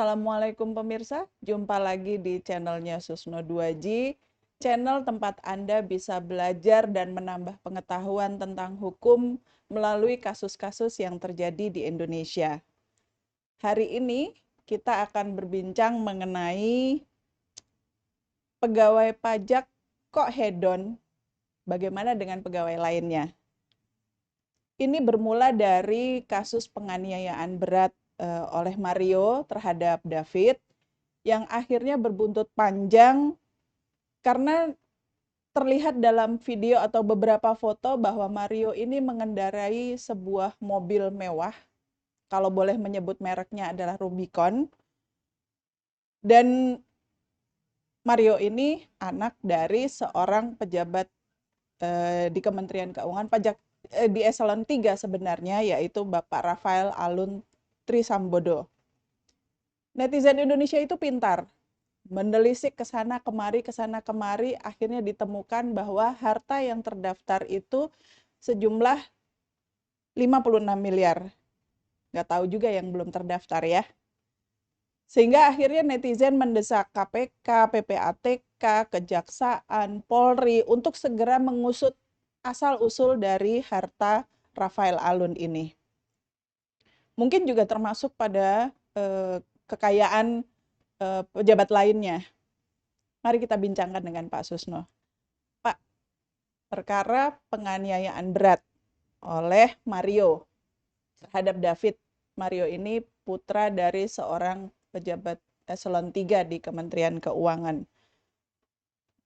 Assalamualaikum pemirsa, jumpa lagi di channelnya Susno 2G, channel tempat Anda bisa belajar dan menambah pengetahuan tentang hukum melalui kasus-kasus yang terjadi di Indonesia. Hari ini kita akan berbincang mengenai pegawai pajak kok hedon, bagaimana dengan pegawai lainnya. Ini bermula dari kasus penganiayaan berat oleh Mario terhadap David, yang akhirnya berbuntut panjang karena terlihat dalam video atau beberapa foto bahwa Mario ini mengendarai sebuah mobil mewah, kalau boleh menyebut mereknya adalah Rubicon, dan Mario ini anak dari seorang pejabat di Kementerian Keuangan Pajak di eselon 3 sebenarnya, yaitu Bapak Rafael Alun Trisambodo. Netizen Indonesia itu pintar, mendelisik ke sana kemari, akhirnya ditemukan bahwa harta yang terdaftar itu sejumlah 56 miliar. Nggak tahu juga yang belum terdaftar ya. Sehingga akhirnya netizen mendesak KPK, PPATK, Kejaksaan, Polri untuk segera mengusut asal-usul dari harta Rafael Alun ini. Mungkin juga termasuk pada kekayaan pejabat lainnya. Mari kita bincangkan dengan Pak Susno. Pak, perkara penganiayaan berat oleh Mario terhadap David. Mario ini putra dari seorang pejabat eselon 3 di Kementerian Keuangan.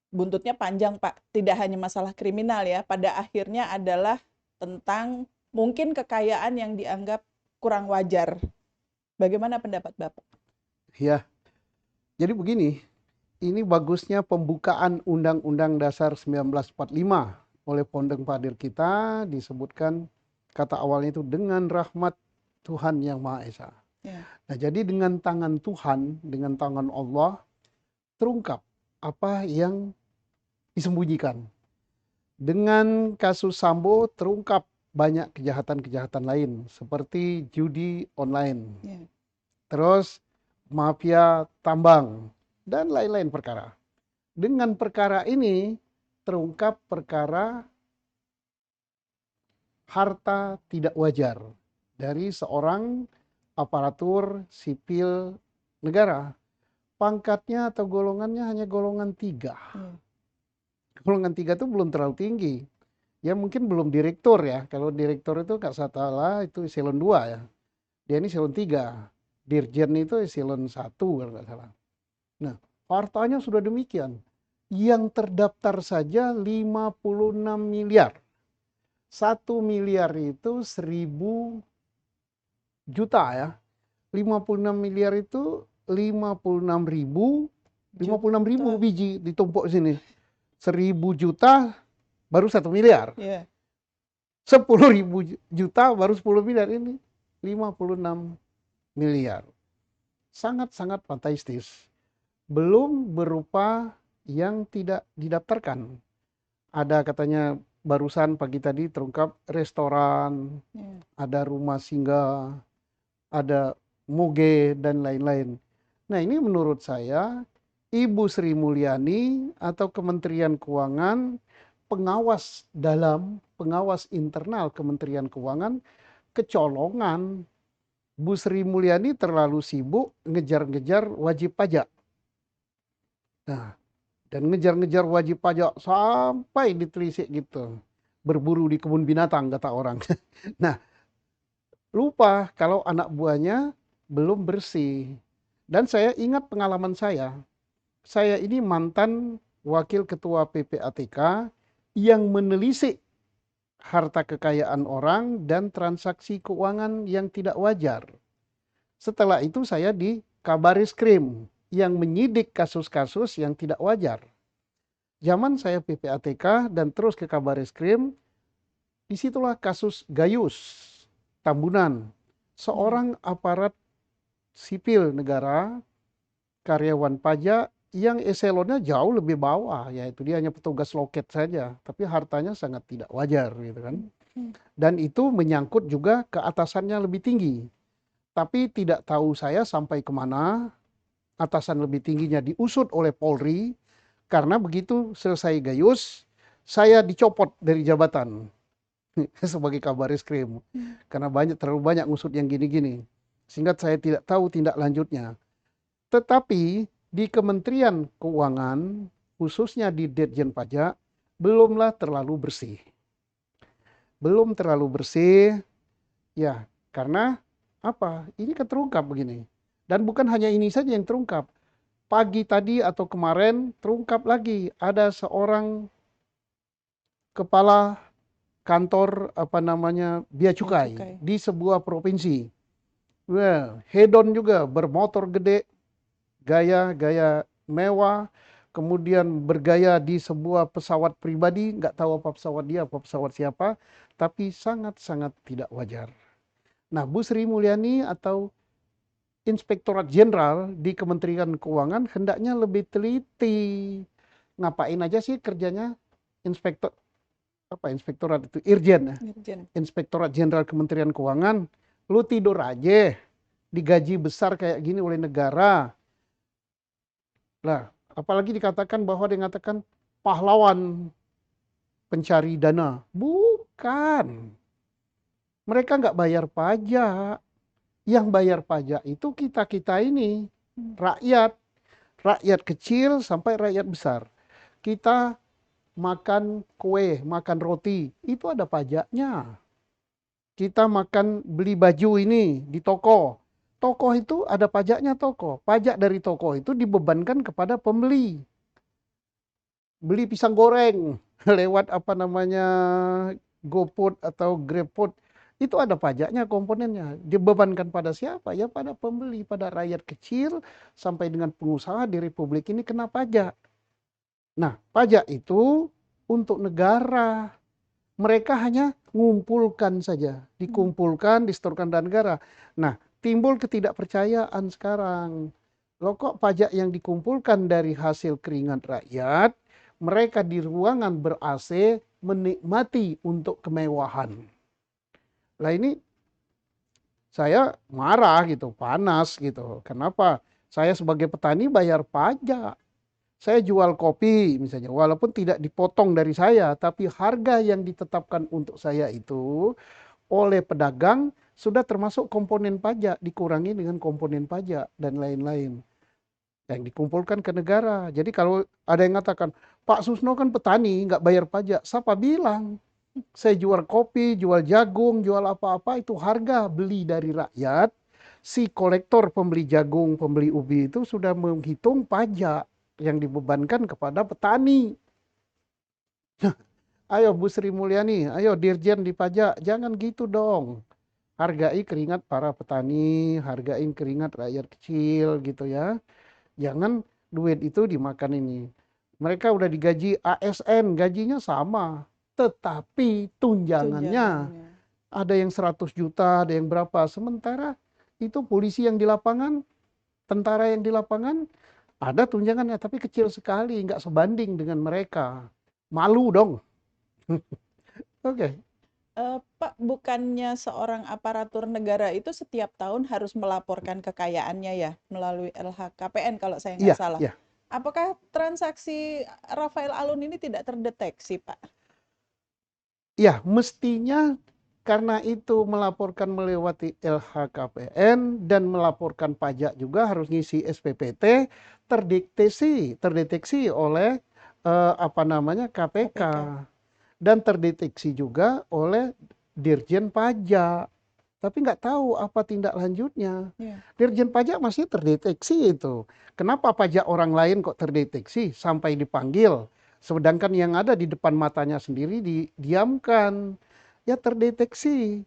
Buntutnya panjang, Pak. Tidak hanya masalah kriminal ya, pada akhirnya adalah tentang mungkin kekayaan yang dianggap kurang wajar. Bagaimana pendapat Bapak? Ya, jadi begini, ini bagusnya pembukaan Undang-Undang Dasar 1945 oleh Pondeng Padir kita disebutkan kata awalnya itu dengan rahmat Tuhan Yang Maha Esa. Ya. Nah, jadi dengan tangan Tuhan, dengan tangan Allah, terungkap apa yang disembunyikan. Dengan kasus Sambo terungkap banyak kejahatan-kejahatan lain seperti judi online. Ya. Terus mafia tambang, dan lain-lain perkara. Dengan perkara ini terungkap perkara harta tidak wajar dari seorang aparatur sipil negara. Pangkatnya atau golongannya hanya golongan 3. Golongan 3 itu belum terlalu tinggi. Ya mungkin belum direktur ya. Kalau direktur itu nggak salah itu eselon 2 ya. Dia ini eselon 3. Dirjen itu eselon 1 kalau nggak salah. Nah, hartanya sudah demikian. Yang terdaftar saja 56 miliar. 1 miliar itu 1000 juta ya. 56 miliar itu 56 ribu biji ditumpuk sini. 1000 juta baru 1 miliar. Yeah. 10.000 juta baru 10 miliar, ini 56 miliar. Sangat-sangat fantastis. Belum berupa yang tidak didaftarkan. Ada katanya barusan pagi tadi terungkap restoran, ada rumah singgah, ada moge dan lain-lain. Nah, ini menurut saya Ibu Sri Mulyani atau Kementerian Keuangan, pengawas internal Kementerian Keuangan kecolongan. Bu Sri Mulyani terlalu sibuk ngejar-ngejar wajib pajak. Nah, dan ngejar-ngejar wajib pajak sampai ditelisik gitu. Berburu di kebun binatang kata orang. Nah, lupa kalau anak buahnya belum bersih. Dan saya ingat pengalaman saya. Saya ini mantan wakil ketua PPATK yang menelisik harta kekayaan orang dan transaksi keuangan yang tidak wajar. Setelah itu saya di Kabarisskrim yang menyidik kasus-kasus yang tidak wajar. Zaman saya PPATK dan terus ke Kabarisskrim, disitulah kasus Gayus, Tambunan. Seorang aparat sipil negara, karyawan pajak yang eselonnya jauh lebih bawah, yaitu dia hanya petugas loket saja, tapi hartanya sangat tidak wajar gitu kan. Dan itu menyangkut juga ke atasannya lebih tinggi. Tapi tidak tahu saya sampai kemana, atasan lebih tingginya diusut oleh Polri, karena begitu selesai gayus, saya dicopot dari jabatan sebagai Kabaris Krim. Hmm. Karena terlalu banyak ngusut yang gini-gini. Sehingga saya tidak tahu tindak lanjutnya. Tetapi di Kementerian Keuangan, khususnya di Ditjen Pajak, belumlah terlalu bersih. Belum terlalu bersih, ya karena apa? Ini kan terungkap begini. Dan bukan hanya ini saja yang terungkap. Pagi tadi atau kemarin terungkap lagi ada seorang kepala kantor bea Bea cukai cukai. di sebuah provinsi. Well, hedon juga, bermotor gede, gaya-gaya mewah, kemudian bergaya di sebuah pesawat pribadi, nggak tahu apa pesawat dia, apa pesawat siapa, tapi sangat-sangat tidak wajar. Nah, Bu Sri Mulyani atau Inspektorat Jenderal di Kementerian Keuangan hendaknya lebih teliti. Ngapain aja sih kerjanya inspektor inspektorat itu Irjen ya, Irjen. Inspektorat Jenderal Kementerian Keuangan, lu tidur aja, digaji besar kayak gini oleh negara. Lah, apalagi dikatakan bahwa dia mengatakan pahlawan pencari dana. Bukan. Mereka nggak bayar pajak. Yang bayar pajak itu kita-kita ini, rakyat. Rakyat kecil sampai rakyat besar. Kita makan kue, makan roti, itu ada pajaknya. Kita makan beli baju ini di toko. Toko itu ada pajaknya toko. Pajak dari toko itu dibebankan kepada pembeli. Beli pisang goreng lewat GoFood atau GrabFood, itu ada pajaknya komponennya. Dibebankan pada siapa? Ya pada pembeli, pada rakyat kecil sampai dengan pengusaha di Republik ini kena pajak. Nah, pajak itu untuk negara. Mereka hanya ngumpulkan saja, dikumpulkan, disetorkan dari negara. Nah, timbul ketidakpercayaan sekarang. Loh kok pajak yang dikumpulkan dari hasil keringat rakyat, mereka di ruangan ber-AC menikmati untuk kemewahan. Lah ini saya marah gitu, panas gitu. Kenapa? Saya sebagai petani bayar pajak. Saya jual kopi misalnya, walaupun tidak dipotong dari saya, tapi harga yang ditetapkan untuk saya itu oleh pedagang sudah termasuk komponen pajak, dikurangi dengan komponen pajak dan lain-lain yang dikumpulkan ke negara. Jadi kalau ada yang mengatakan, Pak Susno kan petani, nggak bayar pajak. Siapa bilang? Saya jual kopi, jual jagung, jual apa-apa, itu harga beli dari rakyat. Si kolektor pembeli jagung, pembeli ubi itu sudah menghitung pajak yang dibebankan kepada petani. Ayo Bu Sri Mulyani, ayo Dirjen di pajak, jangan gitu dong. Hargai keringat para petani, hargai keringat rakyat kecil gitu ya. Jangan duit itu dimakan ini. Mereka udah digaji ASN, gajinya sama. Tetapi tunjangannya Tunjangannya. ada yang 100 juta, ada yang berapa. Sementara itu polisi yang di lapangan, tentara yang di lapangan, ada tunjangannya, tapi kecil sekali, nggak sebanding dengan mereka. Malu dong. Oke. Pak, bukannya seorang aparatur negara itu setiap tahun harus melaporkan kekayaannya ya melalui LHKPN kalau saya nggak Iya, salah. iya. Apakah transaksi Rafael Alun ini tidak terdeteksi, Pak? Ya, mestinya karena itu melaporkan melewati LHKPN dan melaporkan pajak juga harus ngisi SPPT, terdeteksi oleh KPK, KPK. dan terdeteksi juga oleh Dirjen Pajak. Tapi nggak tahu apa tindak lanjutnya. Iya. Dirjen Pajak masih terdeteksi itu. Kenapa pajak orang lain kok terdeteksi sampai dipanggil? Sedangkan yang ada di depan matanya sendiri didiamkan. Ya terdeteksi.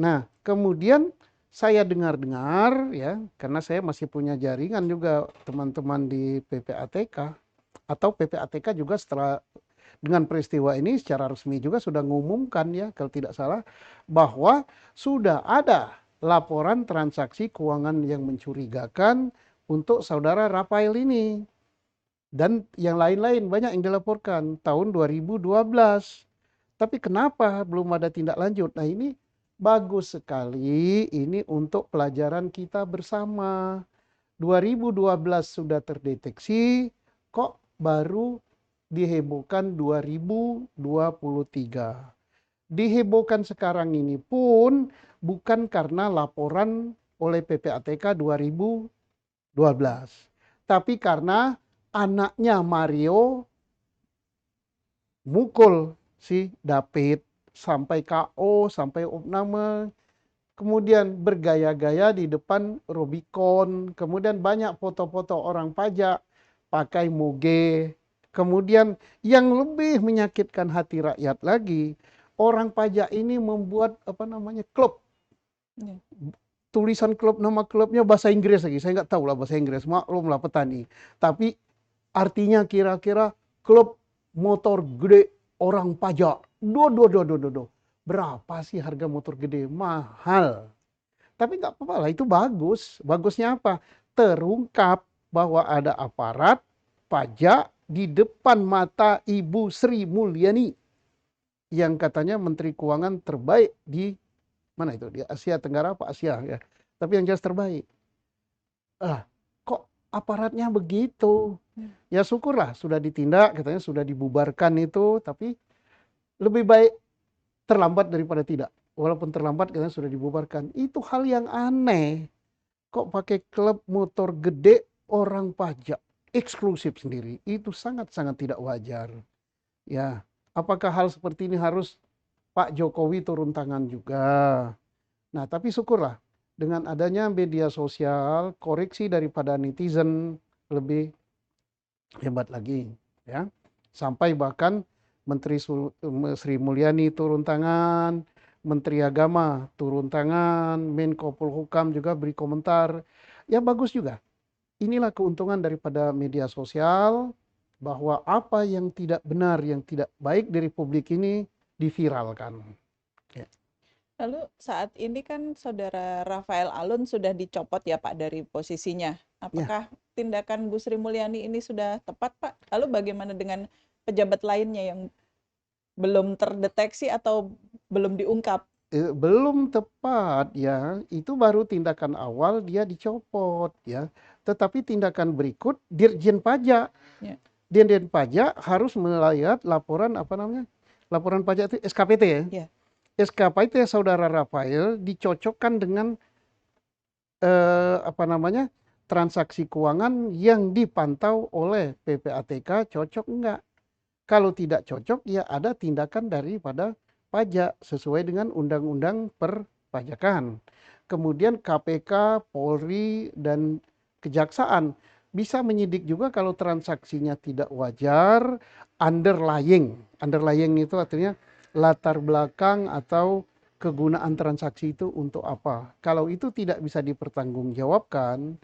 Nah, kemudian saya dengar-dengar ya, karena saya masih punya jaringan juga teman-teman di PPATK, atau PPATK juga setelah dengan peristiwa ini secara resmi juga sudah mengumumkan ya, kalau tidak salah, bahwa sudah ada laporan transaksi keuangan yang mencurigakan untuk saudara Rafael ini. Dan yang lain-lain banyak yang dilaporkan tahun 2012. Tapi kenapa belum ada tindak lanjut? Nah ini Bagus sekali, ini untuk pelajaran kita bersama. 2012 sudah terdeteksi, kok baru dihebohkan 2023. Dihebohkan sekarang ini pun bukan karena laporan oleh PPATK 2012, tapi karena anaknya Mario mukul si David sampai KO, sampai opname, kemudian bergaya-gaya di depan Rubicon, kemudian banyak foto-foto orang pajak pakai moge. Kemudian yang lebih menyakitkan hati rakyat lagi, orang pajak ini membuat apa namanya klub, Ya. tulisan klub, nama klubnya bahasa Inggris lagi, saya nggak tahu lah bahasa Inggris, maklum lah petani. Tapi artinya kira-kira klub motor gede orang pajak. Berapa sih harga motor gede? Mahal. Tapi nggak apa-apa lah, itu bagus. Bagusnya apa? Terungkap bahwa ada aparat pajak di depan mata Ibu Sri Mulyani yang katanya Menteri Keuangan terbaik di mana itu? Di Asia Tenggara apa Asia ya. Tapi yang jelas terbaik. Kok aparatnya begitu? Hmm. Ya syukurlah sudah ditindak, katanya sudah dibubarkan itu, tapi lebih baik terlambat daripada tidak. Walaupun terlambat katanya sudah dibubarkan. Itu hal yang aneh. Kok pakai klub motor gede orang pajak eksklusif sendiri? Itu sangat-sangat tidak wajar. Ya, apakah hal seperti ini harus Pak Jokowi turun tangan juga? Nah, tapi syukurlah dengan adanya media sosial, koreksi daripada netizen lebih hebat lagi, ya. Sampai bahkan Menteri Sri Mulyani turun tangan, Menteri Agama turun tangan, Menko Polhukam juga beri komentar. Ya bagus juga. Inilah keuntungan daripada media sosial, bahwa apa yang tidak benar, yang tidak baik dari publik ini diviralkan. Ya. Lalu saat ini kan Saudara Rafael Alun sudah dicopot ya Pak dari posisinya. Ya. Apakah tindakan Bu Sri Mulyani ini sudah tepat Pak? Lalu bagaimana dengan pejabat lainnya yang belum terdeteksi atau belum diungkap? Belum tepat ya, itu baru tindakan awal dia dicopot ya. Tetapi tindakan berikut Dirjen Pajak. Ya. Dirjen Pajak harus melihat laporan apa namanya? Laporan pajak itu SKPT ya. Ya. SKPT saudara Rafael dicocokkan dengan apa namanya? Transaksi keuangan yang dipantau oleh PPATK, cocok enggak? Kalau tidak cocok, ya ada tindakan daripada pajak sesuai dengan undang-undang perpajakan. Kemudian KPK, Polri, dan Kejaksaan bisa menyidik juga kalau transaksinya tidak wajar, underlying. Underlying itu artinya latar belakang atau kegunaan transaksi itu untuk apa. Kalau itu tidak bisa dipertanggungjawabkan,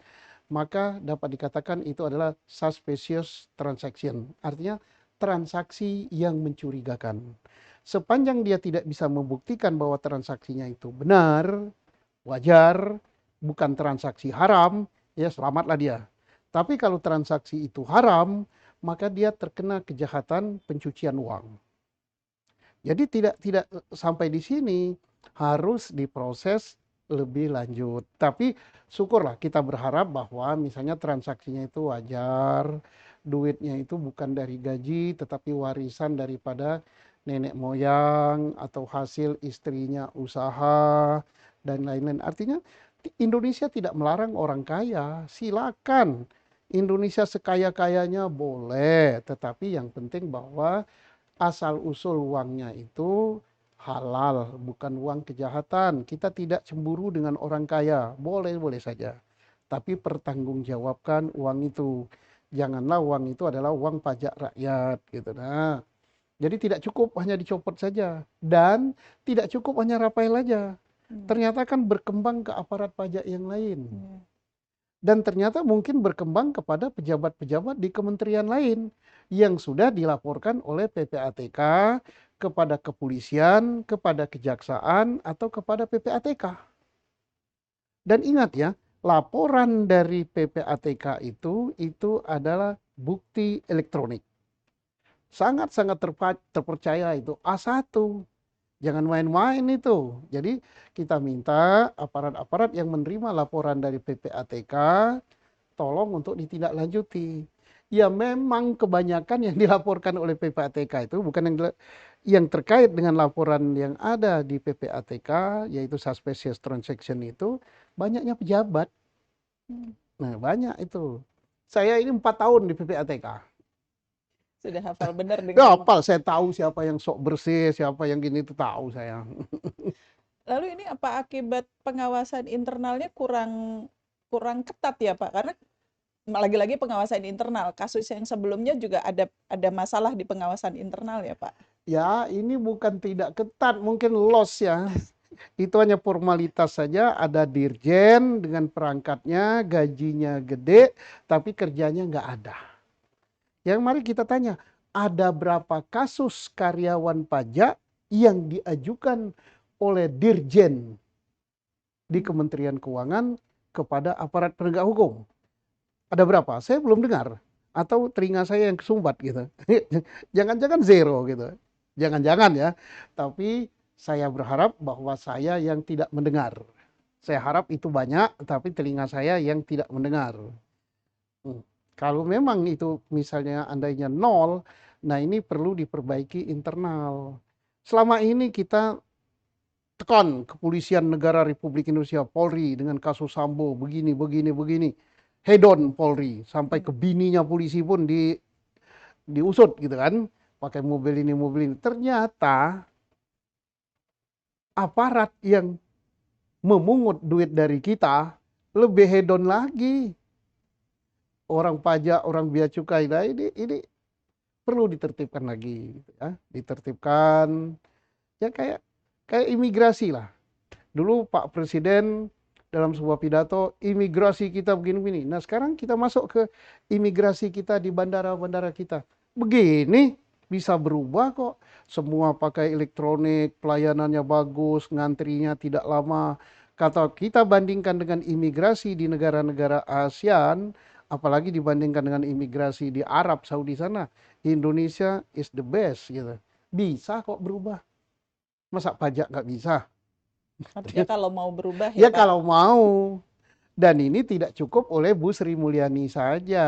maka dapat dikatakan itu adalah suspicious transaction. Artinya transaksi yang mencurigakan. Sepanjang dia tidak bisa membuktikan bahwa transaksinya itu benar, wajar, bukan transaksi haram, ya selamatlah dia. Tapi kalau transaksi itu haram, maka dia terkena kejahatan pencucian uang. Jadi tidak sampai di sini, harus diproses lebih lanjut. Tapi syukurlah kita berharap bahwa misalnya transaksinya itu wajar, duitnya itu bukan dari gaji tetapi warisan daripada nenek moyang atau hasil istrinya usaha dan lain-lain. Artinya Indonesia tidak melarang orang kaya, silakan. Indonesia sekaya-kayanya boleh, tetapi yang penting bahwa asal usul uangnya itu halal, bukan uang kejahatan. Kita tidak cemburu dengan orang kaya, boleh-boleh saja. Tapi pertanggungjawabkan uang itu. Janganlah uang itu adalah uang pajak rakyat gitu. Nah, jadi tidak cukup hanya dicopot saja, dan tidak cukup hanya Rafael aja. Ternyata kan berkembang ke aparat pajak yang lain. Dan ternyata mungkin berkembang kepada pejabat-pejabat di kementerian lain yang sudah dilaporkan oleh PPATK kepada kepolisian, kepada kejaksaan, atau kepada PPATK. Dan ingat ya, laporan dari PPATK itu adalah bukti elektronik. Sangat-sangat terpercaya itu A1. Jangan main-main itu. Jadi kita minta aparat-aparat yang menerima laporan dari PPATK tolong untuk ditindaklanjuti. Ya memang kebanyakan yang dilaporkan oleh PPATK itu bukan yang terkait dengan laporan yang ada di PPATK, yaitu suspicious transaction itu, banyaknya pejabat. Hmm, Nah banyak itu. Saya ini 4 tahun di PPATK. sudah hafal benar Ya dengan. hafal, saya tahu siapa yang sok bersih, siapa yang gini itu tahu saya. Lalu ini apa akibat pengawasan internalnya kurang kurang ketat ya Pak? Karena lagi-lagi pengawasan internal, kasus yang sebelumnya juga ada masalah di pengawasan internal ya Pak. Ya ini bukan tidak ketat, mungkin loss ya. Itu hanya formalitas saja, ada dirjen dengan perangkatnya, gajinya gede, tapi kerjanya nggak ada. Yang mari kita tanya, ada berapa kasus karyawan pajak yang diajukan oleh dirjen di Hmm. Kementerian Keuangan kepada aparat penegak hukum? Ada berapa? Saya belum dengar. Atau telinga saya yang kesumbat gitu. Jangan-jangan zero gitu. Jangan-jangan ya. Tapi saya berharap bahwa saya yang tidak mendengar. Saya harap itu banyak, tapi telinga saya yang tidak mendengar. Hmm. Kalau memang itu misalnya andainya nol, nah ini perlu diperbaiki internal. Selama ini kita tekan kepolisian negara Republik Indonesia, Polri dengan kasus Sambo, begini, begini, begini. Hedon Polri, sampai ke Hmm. bininya polisi pun diusut gitu kan. Pakai mobil ini, mobil ini. Ternyata aparat yang memungut duit dari kita lebih hedon lagi. Orang pajak, orang bea cukai, nah ini perlu ditertibkan lagi, gitu ya. Ditertibkan, ya kayak kayak imigrasi lah. Dulu Pak Presiden dalam sebuah pidato, imigrasi kita begini-begini. Nah sekarang kita masuk ke imigrasi kita di bandara-bandara kita. Begini bisa berubah kok. Semua pakai elektronik, pelayanannya bagus, ngantrinya tidak lama. Kata kita bandingkan dengan imigrasi di negara-negara ASEAN, apalagi dibandingkan dengan imigrasi di Arab Saudi sana, Indonesia is the best gitu. Bisa kok berubah. Masa pajak nggak bisa? Artinya kalau mau berubah ya Ya Pak. kalau mau. Dan ini tidak cukup oleh Bu Sri Mulyani saja,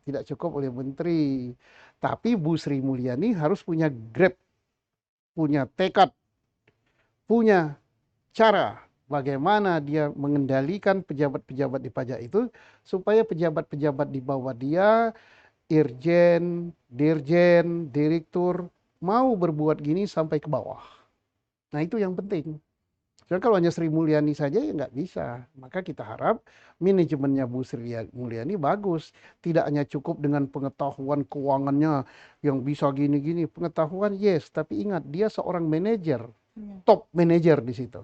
tidak cukup oleh menteri. Tapi Bu Sri Mulyani harus punya grab, punya tekad, punya cara bagaimana dia mengendalikan pejabat-pejabat di pajak itu supaya pejabat-pejabat di bawah dia, irjen, dirjen, direktur mau berbuat gini sampai ke bawah. Nah itu yang penting. Jadi kalau hanya Sri Mulyani saja ya nggak bisa. Maka kita harap manajemennya Bu Sri Mulyani bagus. Tidak hanya cukup dengan pengetahuan keuangannya yang bisa gini-gini. Pengetahuan yes, tapi ingat dia seorang manajer, Iya. top manajer di situ.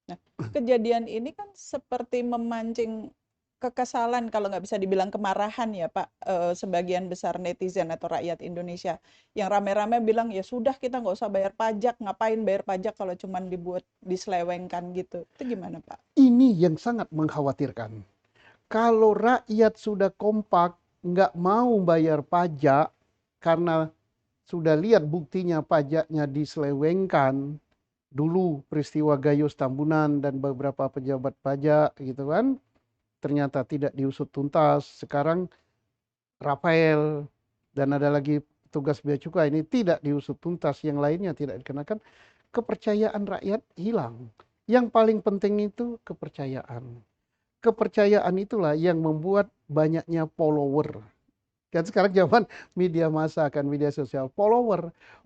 Nah, kejadian ini kan seperti memancing kekesalan kalau nggak bisa dibilang kemarahan ya Pak, sebagian besar netizen atau rakyat Indonesia yang rame-rame bilang ya sudah kita nggak usah bayar pajak, ngapain bayar pajak kalau cuman dibuat diselewengkan gitu. Itu gimana Pak? Ini yang sangat mengkhawatirkan. Kalau rakyat sudah kompak, nggak mau bayar pajak karena sudah lihat buktinya pajaknya diselewengkan, dulu peristiwa Gayus Tambunan dan beberapa pejabat pajak gitu kan, ternyata tidak diusut tuntas. Sekarang Rafael dan ada lagi tugas bea cukai ini tidak diusut tuntas, yang lainnya tidak dikenakan, kepercayaan rakyat hilang. Yang paling penting itu kepercayaan. Kepercayaan itulah yang membuat banyaknya follower. Kan sekarang zaman media massa, kan media sosial,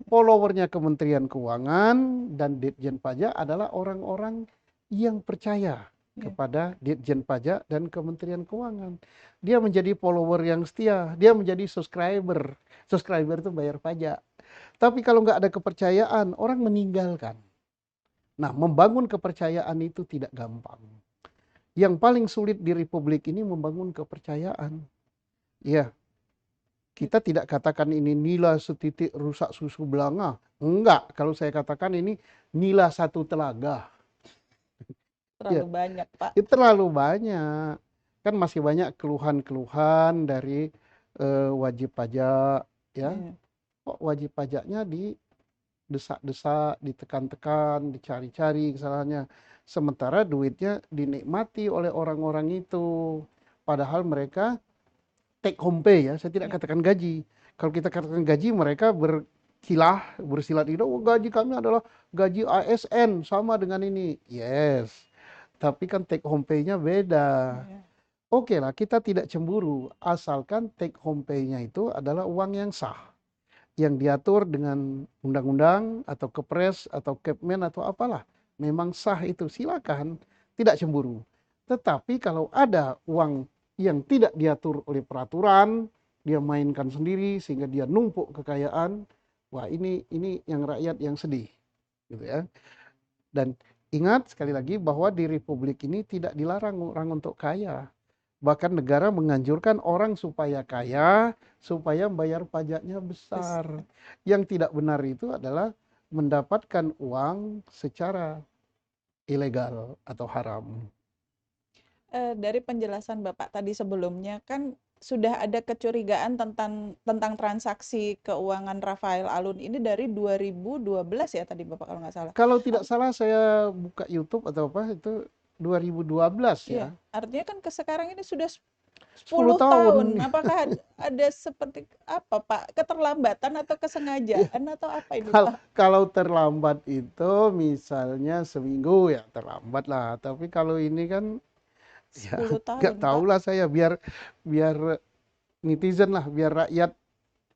followernya Kementerian Keuangan dan Ditjen Pajak adalah orang-orang yang percaya Iya. kepada Ditjen Pajak dan Kementerian Keuangan. Dia menjadi follower yang setia, dia menjadi subscriber. Subscriber itu bayar pajak. Tapi kalau nggak ada kepercayaan, orang meninggalkan. Nah, membangun kepercayaan itu tidak gampang. Yang paling sulit di Republik ini membangun kepercayaan. Ya, kita tidak katakan ini nila setitik rusak susu belanga. Enggak, kalau saya katakan ini nila satu telaga. Ya, Terlalu banyak Pak. itu terlalu banyak. Kan masih banyak keluhan-keluhan dari wajib pajak, ya. Iya. Kok wajib pajaknya desak-desak, ditekan-tekan, dicari-cari kesalahannya. Sementara duitnya dinikmati oleh orang-orang itu. Padahal mereka take home pay ya, saya tidak Ya. katakan gaji. Kalau kita katakan gaji, mereka bersilat lidah, oh gaji kami adalah gaji ASN, sama dengan ini. Yes, tapi kan take home pay-nya beda. Ya. Oke lah, kita tidak cemburu, asalkan take home pay-nya itu adalah uang yang sah, yang diatur dengan undang-undang atau kepres atau kepmen atau apalah. Memang sah itu, silakan, tidak cemburu. Tetapi kalau ada uang yang tidak diatur oleh peraturan, dia mainkan sendiri sehingga dia numpuk kekayaan, wah ini yang rakyat yang sedih, gitu ya. Dan ingat sekali lagi bahwa di republik ini tidak dilarang orang untuk kaya. Bahkan negara menganjurkan orang supaya kaya, supaya bayar pajaknya Terus, besar. Yang tidak benar itu adalah mendapatkan uang secara ilegal atau haram. dari penjelasan Bapak tadi sebelumnya kan sudah ada kecurigaan tentang transaksi keuangan Rafael Alun ini dari 2012 ya tadi Bapak kalau nggak salah. Kalau tidak salah saya buka YouTube atau apa itu 2012 Iya, ya. artinya kan ke sekarang ini sudah 10 10 tahun. tahun. Apakah ada seperti apa, Pak? Keterlambatan atau kesengajaan atau apa ini, Kalau Pak? kalau terlambat itu misalnya seminggu ya terlambat lah. Tapi kalau ini kan ya 10 nggak tahun, tahu Pak. lah saya, biar netizen lah, biar rakyat,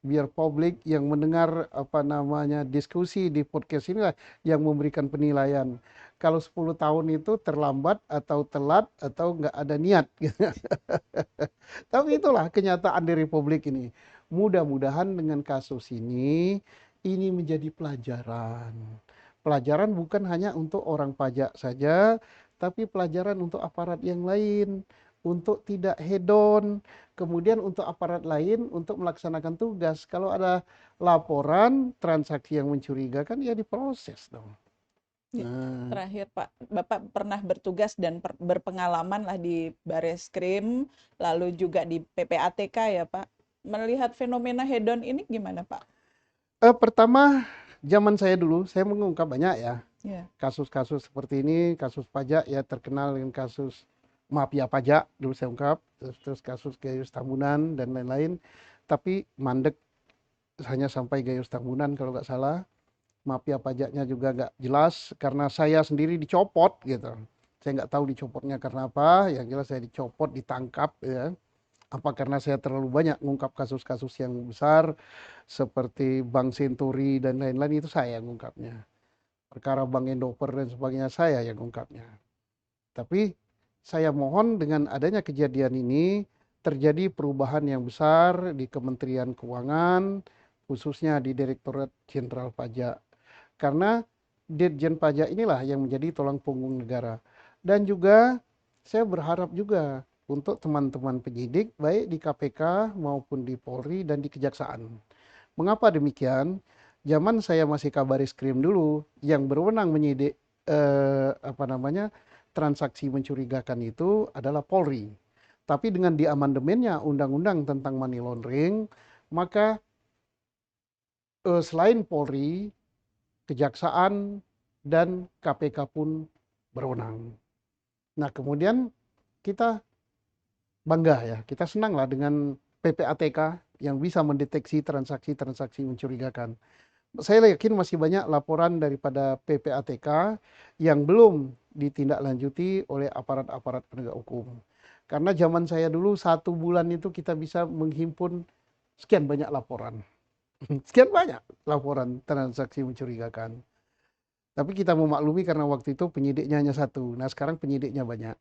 biar publik yang mendengar apa namanya diskusi di podcast inilah yang memberikan penilaian. Kalau 10 tahun itu terlambat atau telat atau nggak ada niat. Tapi itulah kenyataan di republik ini. Mudah-mudahan dengan kasus ini menjadi pelajaran. Pelajaran bukan hanya untuk orang pajak saja, tapi pelajaran untuk aparat yang lain, untuk tidak hedon, kemudian untuk aparat lain untuk melaksanakan tugas. Kalau ada laporan transaksi yang mencurigakan, ya diproses dong. Ya, Nah, terakhir Pak, Bapak pernah bertugas dan berpengalaman lah di Bareskrim, lalu juga di PPATK ya Pak. Melihat fenomena hedon ini gimana Pak? pertama, zaman saya dulu, saya mengungkap banyak ya. Ya, Kasus-kasus seperti ini, kasus pajak ya terkenal dengan kasus mafia pajak dulu saya ungkap, terus kasus Gayus Tambunan dan lain-lain. Tapi mandek hanya sampai Gayus Tambunan kalau nggak salah. Mafia pajaknya juga nggak jelas karena saya sendiri dicopot gitu. Saya nggak tahu dicopotnya karena apa. Yang jelas saya dicopot, ditangkap ya. Apa karena saya terlalu banyak mengungkap kasus-kasus yang besar seperti Bank Senturi dan lain-lain, itu saya yang mengungkapnya. Perkara Bank Indoper dan sebagainya saya yang ungkapnya. Tapi saya mohon dengan adanya kejadian ini terjadi perubahan yang besar di Kementerian Keuangan, khususnya di Direktorat Jenderal Pajak. Karena Dirjen Pajak inilah yang menjadi tulang punggung negara. Dan juga saya berharap juga untuk teman-teman penyidik baik di KPK maupun di Polri dan di Kejaksaan. Mengapa demikian? Zaman saya masih Kabaris Krim dulu, yang berwenang menyidik apa namanya transaksi mencurigakan itu adalah Polri. Tapi dengan diamandemennya Undang-Undang tentang Money Laundering, maka selain Polri, Kejaksaan dan KPK pun berwenang. Nah kemudian kita bangga ya, kita senang lah dengan PPATK yang bisa mendeteksi transaksi-transaksi mencurigakan. Saya yakin masih banyak laporan daripada PPATK yang belum ditindaklanjuti oleh aparat-aparat penegak hukum. Karena zaman saya dulu 1 bulan itu kita bisa menghimpun sekian banyak laporan. Sekian banyak laporan transaksi mencurigakan. Tapi kita memaklumi karena waktu itu penyidiknya hanya satu. Nah sekarang penyidiknya banyak.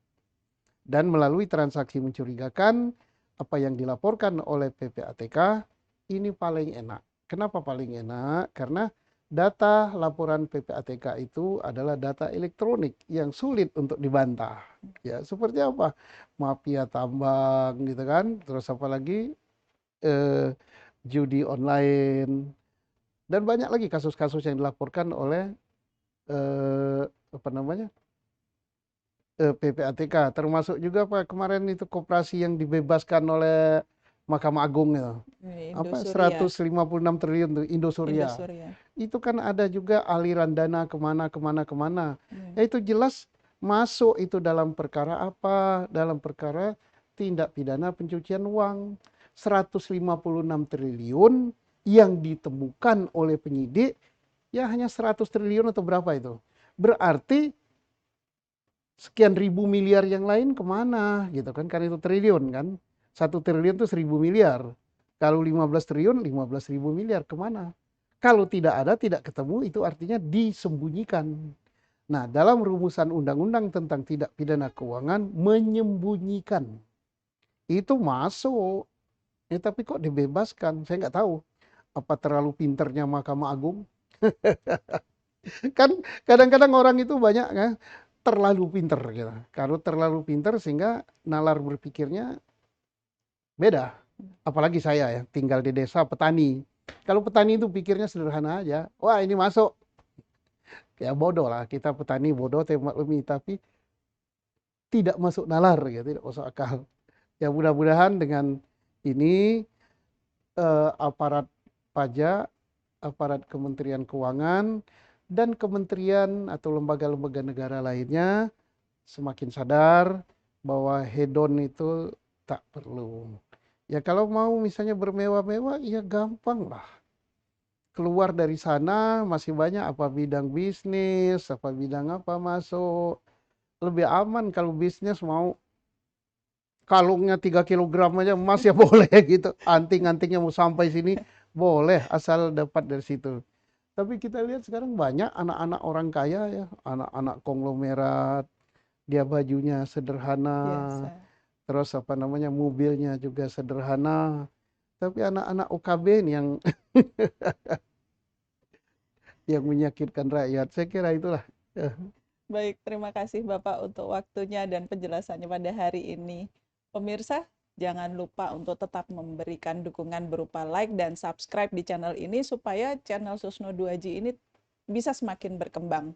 Dan melalui transaksi mencurigakan, apa yang dilaporkan oleh PPATK ini paling enak. Kenapa paling enak? Karena data laporan PPATK itu adalah data elektronik yang sulit untuk dibantah. Ya, seperti apa? Mafia tambang gitu kan, terus apa lagi? Eh, Judi online dan banyak lagi kasus-kasus yang dilaporkan oleh apa namanya? PPATK, termasuk juga Pak kemarin itu koperasi yang dibebaskan oleh Mahkamah Agung itu. Apa Indosuria, 156 triliun tuh Indosuria. Indosuria. Itu kan ada juga aliran dana kemana kemana kemana. Hmm. Ya, itu jelas masuk itu dalam perkara apa? Dalam perkara tindak pidana pencucian uang. 156 triliun yang ditemukan oleh penyidik ya hanya 100 triliun atau berapa itu. Berarti sekian ribu miliar yang lain kemana gitu kan, karena itu triliun kan. 1 triliun itu 1.000 miliar. Kalau 15 triliun, 15.000 miliar kemana? Kalau tidak ada, tidak ketemu, itu artinya disembunyikan. Nah, dalam rumusan undang-undang tentang tindak pidana keuangan, menyembunyikan. Itu masuk. Ya, tapi kok dibebaskan? Saya nggak tahu. Apa terlalu pinternya Mahkamah Agung? Kan kadang-kadang orang itu banyak kan, terlalu pinter gitu. Kalau terlalu pinter sehingga nalar berpikirnya beda. Apalagi saya ya, tinggal di desa petani. Kalau petani itu pikirnya sederhana aja. Wah, ini masuk. Ya bodoh lah, kita petani bodoh tembak maklumi, tapi tidak masuk nalar ya, tidak masuk akal. Ya mudah-mudahan dengan ini aparat pajak, aparat Kementerian Keuangan, dan kementerian atau lembaga-lembaga negara lainnya semakin sadar bahwa hedon itu tak perlu. Ya kalau mau misalnya bermewah-mewah, ya gampang lah. Keluar dari sana masih banyak apa bidang bisnis, apa bidang apa masuk. Lebih aman kalau bisnis mau kalungnya 3 kilogram aja emas ya boleh gitu. Anting-antingnya mau sampai sini boleh asal dapat dari situ. Tapi kita lihat sekarang banyak anak-anak orang kaya ya, anak-anak konglomerat, dia bajunya sederhana, Biasa. terus apa namanya mobilnya juga sederhana. Tapi anak-anak OKB ini yang yang menyakitkan rakyat. Saya kira itulah. Baik, terima kasih Bapak untuk waktunya dan penjelasannya pada hari ini. Pemirsa, jangan lupa untuk tetap memberikan dukungan berupa like dan subscribe di channel ini supaya channel Susno 2G ini bisa semakin berkembang.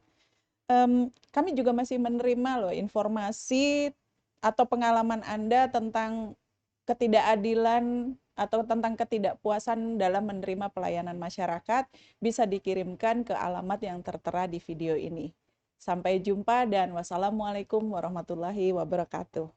Kami juga masih menerima loh informasi atau pengalaman Anda tentang ketidakadilan atau tentang ketidakpuasan dalam menerima pelayanan masyarakat, bisa dikirimkan ke alamat yang tertera di video ini. Sampai jumpa dan wassalamualaikum warahmatullahi wabarakatuh.